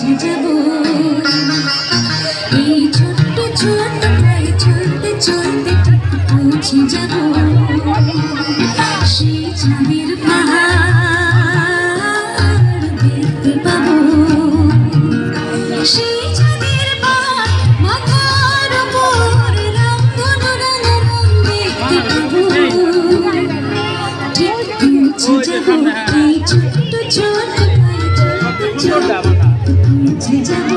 পৌঁছে যাব এই ছোট্ট ছোট্ট পায়ে চলতে চলতে ঠিক পৌঁছে যাব সেই চাঁদের পাহাড় দেখতে পাবো সেই চাঁদের পাহাড় মাথার উপর রংধনু রং দেখতে পাবো ঠিক পৌঁছে যাব এই ছোট্ট ছোট্ট পায়ে চলতে চলতে পৌঁছে যাব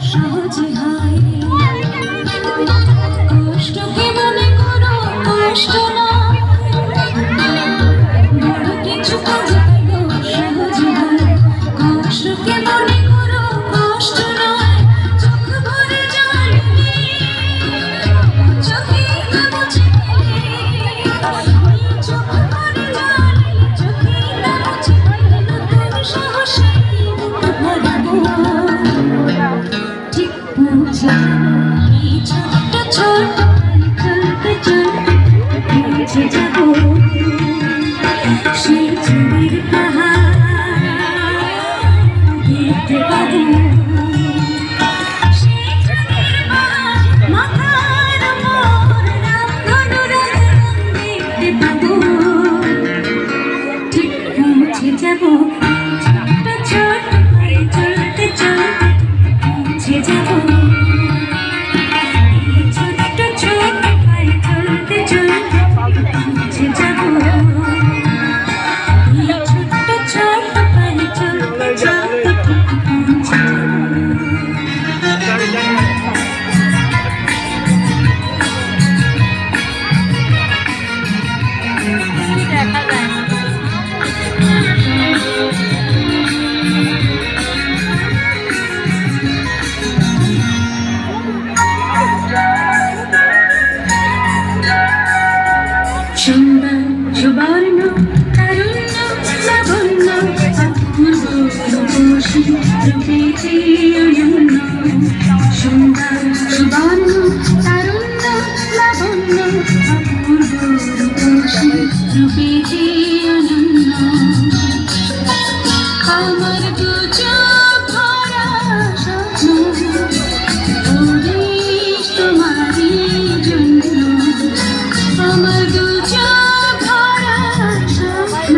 সহজে হয় কষ্টকে মনে করো কষ্ট নয় বড় কিছু কাজ সহজে হয় কষ্টকে মনে করো কষ্ট নয় চোখ ভরে জল চোখে মুছে চোখ ভরে জল চোখে মুছে নতুন সাহসে এই ছোট্ট ছোট্ট চলতে চলতে পৌঁছে যাব সেই চাঁদের পাহাড় দেখতে পাবো সেই চাঁদের পাহাড় মাথার উপর রংধনু রং দেখতে পাবো ঠিক পৌঁছে যাব ছোট্ট ছোট্ট পায়ে চলতে চলতে পৌঁছে যাব সুন্দর সুবর্ণ তারুণ্য লাবণ্য অপূর্ব রূপসী রূপেতে অনন্য সুন্দর সুবর্ণ তারুণ্য লাবণ্য অপূর্ব রূপসী রূপেতে অনন্য আমার দু চোখ ভরা স্বপ্ন ওরে তোমারই জন্য আমার দু চোখ ভরা স্বপ্ন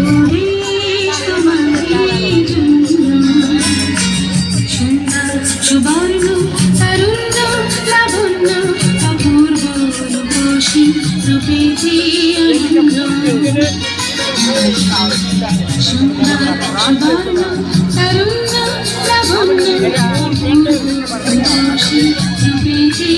ওরে তোমারই জন্য সুন্দর সুবর্ণ তারুণ্য লাবণ্য অপূর্ব রূপসী রূপেতে অনন্য সুন্দর সুবর্ণ তারুণ্য লাবণ্য অপূর্ব রূপসী রূপেতে